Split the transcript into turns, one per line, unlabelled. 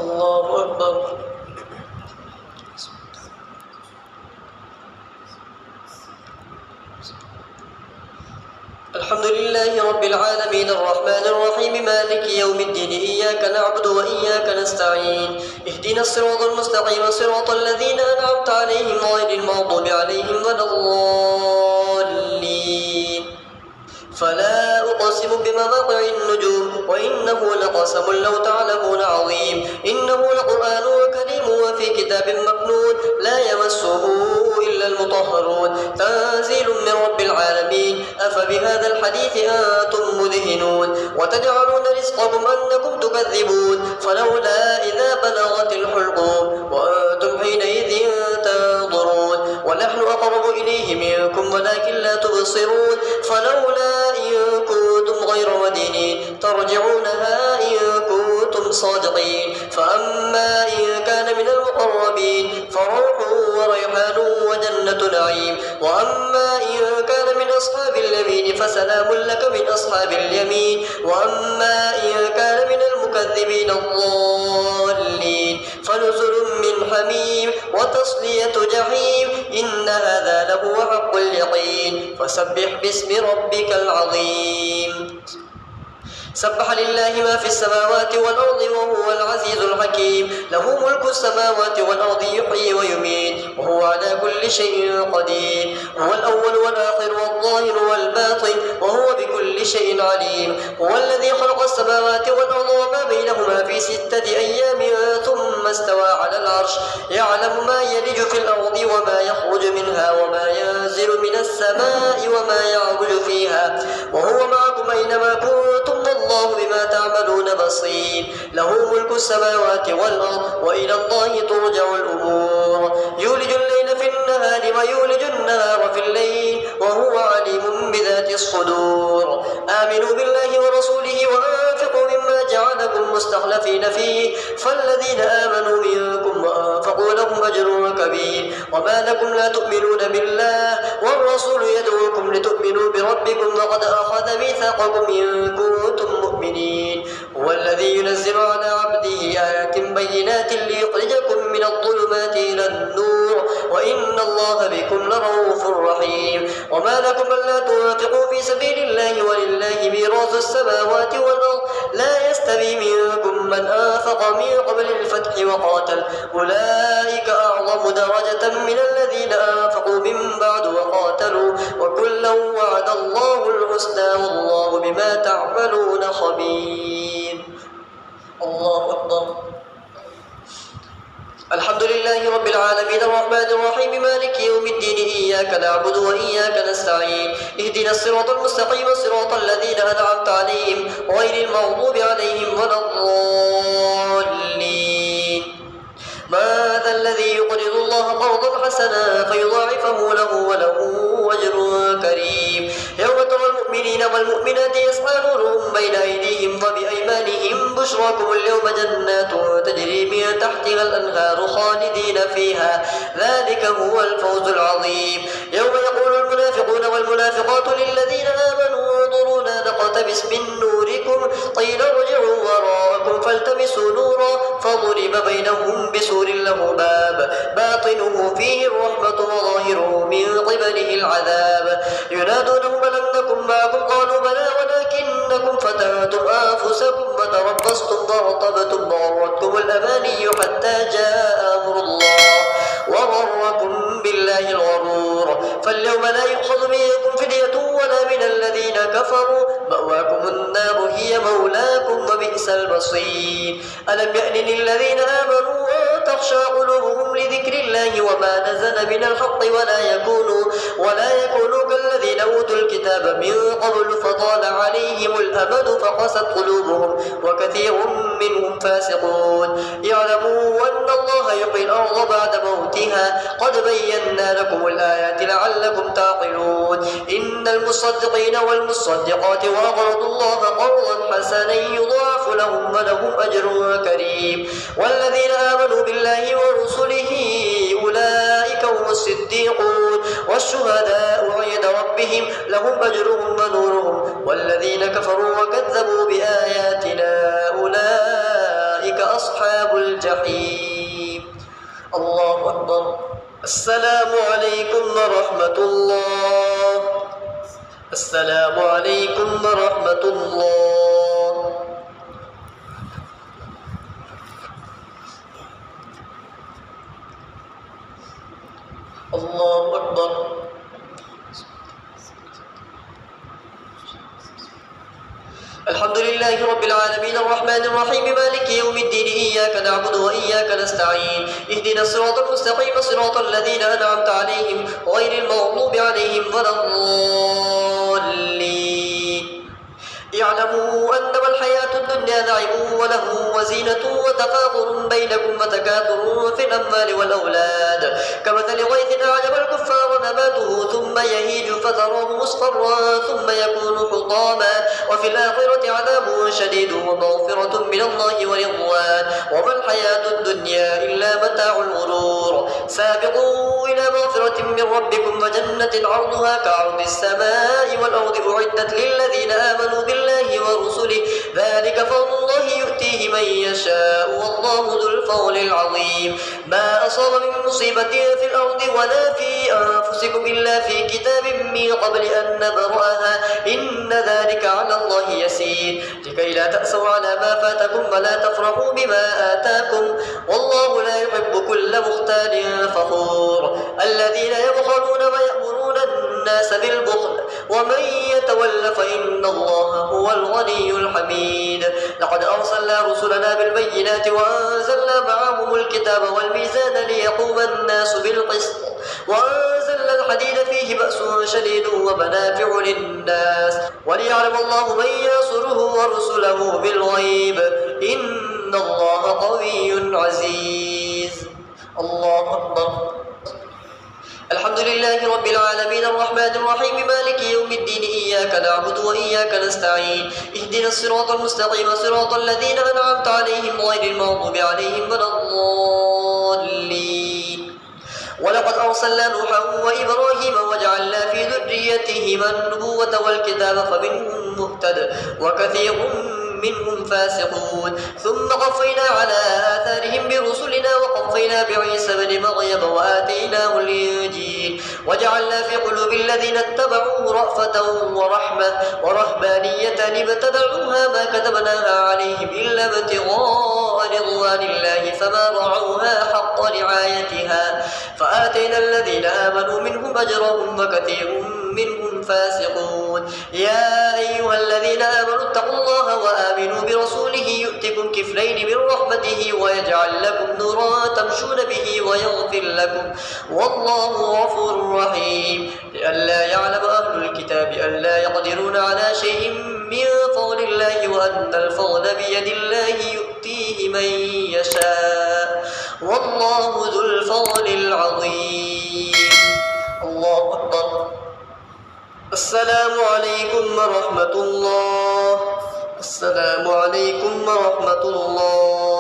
الله أكبر. الحمد لله رب العالمين الرحمن الرحيم مالك يوم الدين إياك نعبد وإياك نستعين اهدنا الصراط المستقيم صراط الذين أنعمت عليهم غير المغضوب عليهم ولا الضالين. فلا أقسم بمواقع النجوم وإنه لقسم لو تعلمون عظيم إنه لقرآن كريم وفي كتاب مكنون لا يمسه إلا المطهرون تنزيل من رب العالمين أفبهذا الحديث أنتم مدهنون وتجعلون رزقكم أنكم تكذبون فلولا إذا بلغت الحلقوم وأنتم حينئذ تنظرون ونحن أقرب إليه منكم ولكن لا تبصرون فلولا إن كنتم غير مدينين ترجعونها إن كنتم صادقين فأما إن كان من المقربين فروح وريحان وجنة نعيم وأما إن كان من أصحاب اليمين فسلام لك من أصحاب اليمين وأما إن كان من المكذبين الضالين فنزل من حميم وتصلية جحيم إن هذا لهو حق اليقين فسبح باسم ربك العظيم. سبح لله ما في السماوات والأرض وهو العزيز الحكيم له ملك السماوات والأرض يحيي ويميت وهو على كل شيء قدير هو الأول والآخر والظاهر والباطن وهو بكل شيء عليم هو الذي خلق السماوات والأرض وما بينهما في 6 أيام ثم استوى على العرش يعلم ما يلج في الأرض وما يخرج منها وما ينزل من السماء وما يعرج فيها وهو معكم أينما كنتم الله بما تعملون بصير له ملك السماوات والأرض وإلى الله ترجع الأمور يولج الليل في النهار ويولج النهار في الليل وهو عليم بذات الصدور آمنوا بالله ورسوله وأنفقوا مما جعلكم مستخلفين فيه فالذين آمنوا منكم وأنفقوا لهم أجر كبير وما لكم لا تؤمنون بالله والرسول يدعوكم لتؤمنوا بربكم وقد أخذ ميثاقكم إن كنتم مؤمنين هو الذي ينزل على عبده آيات بينات ليخرجكم من الظلمات إلى النور وإن الله بكم لرؤوف رحيم وما لكم ألا تنفقوا في سبيل الله ولله ميراث السماوات والأرض لا يستوي منكم من أنفق من قبل الفتح وقاتل أولئك أعظم درجة من الذين أنفقوا من بعد وقاتلوا وكلا وعد الله الحسنى والله بما تعملون خبير. الله أكبر. الحمد لله رب العالمين الرحمن الرحيم مالك يوم الدين إياك نعبد وإياك نستعين اهدنا الصراط المستقيم صراط الذين أنعمت عليهم غير المغضوب عليهم ولا الضالين. ما ذا الذي يقرض الله قرضا حسنا فيضاعفه له وله أجر كريم يوم ترى المؤمنين والمؤمنات يسعى نورهم بين أيديهم وبأيمانهم بشراكم اليوم جنات تجري من تحتها الأنهار خالدين فيها ذلك هو الفوز العظيم يوم يقول المنافقون والمنافقات للذين آمنوا انظرونا نقتبس من نوركم قيل ارجعوا وراءكم فالتمسوا نورا فضرب بينهم بسور له باب باطنه فيه الرحمة وظاهره من قبله العذاب ينادونهم ألم نكن معكم قالوا بلى ولكنكم فتنتم أنفسكم وتربصتم وارتبتم وغرتكم الأماني حتى جاء أمر الله وغركم بالله الغرور فاليوم لا يؤخذ منكم فدية ولا من الذين كفروا مأواكم النار هي مولاكم وبئس المصير ألم يأن للذين آمنوا أن تخشى قلوبهم لذكر الله وما نزل من الحق ولا يكونوا كالذين أوتوا الكتاب من قبل فطال عليهم الأمد فقست قلوبهم وكثير منهم فاسقون يعلموا أن الله يحيي الأرض بعد موتها قد بينا لكم الآيات لعلكم تعقلون إن المصدقين والمصدقات وأقرضوا الله قرضا حسنا يضاعف لهم ولهم أجر كريم والذين آمنوا بالله ورسله أولئك هم الصديقون والشهداء عند ربهم لهم أجرهم ونورهم والذين كفروا وكذبوا بآياتنا أولئك أصحاب الجحيم. الله أكبر. السلام عليكم ورحمة الله. السلام عليكم ورحمة الله. الله أكبر. الحمد لله رب العالمين الرحمن الرحيم مالك يوم الدين إياك نعبد وإياك نستعين اهدنا الصراط المستقيم صراط الذين أنعمت عليهم غير المغضوب عليهم ولا الضالين. اعلموا أنما الحياة الدنيا لعب ولهو وزينة وتفاخر بينكم وتكاثر في الأموال والأولاد كمثل غيث أعجب الكفار نباته ثم يهيج فتراه مصفرا ثم يكون حطاما وفي الآخرة عذاب شديد ومغفرة من الله ورضوان وما الحياة الدنيا إلا متاع الغرور. سابقوا إلى مغفرة من ربكم وجنة عرضها كعرض السماء والأرض أعدت للذين آمنوا بالله ورسله ذلك فضل الله يؤتيه من يشاء والله ذو الفضل العظيم. ما أصاب من مصيبة في الأرض ولا في أنفسكم إلا في كتاب من قبل أن نبرأها إن ذلك على الله يسير لكي لا تأسوا على ما فاتكم ولا تفرحوا بما آتاكم والله لا يحب كل مختال فخور. الذين يبخلون ويأمرون الناس بالبخل ومن يتول فإن الله هو الغني الحميد. لقد أرسلنا رسلنا بالبينات وأنزلنا معهم الكتاب والميزان ليقوم الناس بالقسط وأنزلنا الحديد فيه بأس شديد ومنافع للناس وليعلم الله من ينصره ورسله بالغيب إن الله قوي عزيز. الله أكبر. الحمد لله رب العالمين الرحمن الرحيم مالك يوم الدين إياك نعبد وإياك نستعين اهدنا الصراط المستقيم صراط الذين أنعمت عليهم غير المغضوب عليهم ولا الضالين. ولقد أرسلنا نوحا وإبراهيم وجعلنا في ذريتهما النبوة والكتاب فمنهم مهتد وكثير منهم فاسقون ثم قفينا على آثارهم برسلنا وقفينا بعيسى بن مريم وآتيناه الإنجيل وجعلنا في قلوب الذين اتبعوه رأفة ورحمة ورهبانية ابتدعوها ما كتبناها عليهم إلا ابتغاء رضوان الله فما رعوها حق رعايتها فآتينا الذين آمنوا منهم أجرهم وكثير منهم فاسقون. يا أيها الذين آمنوا اتقوا الله وآمنوا برسوله يؤتكم كفلين من رحمته ويجعل لكم نورا تمشون به ويغفر لكم والله غفور رحيم. لئلا يعلم أهل الكتاب ألا يقدرون على شيء من فضل الله وأن الفضل بيد الله يؤتيه من يشاء والله ذو الفضل العظيم. الله أكبر. السلام عليكم ورحمة الله. السلام عليكم ورحمة الله.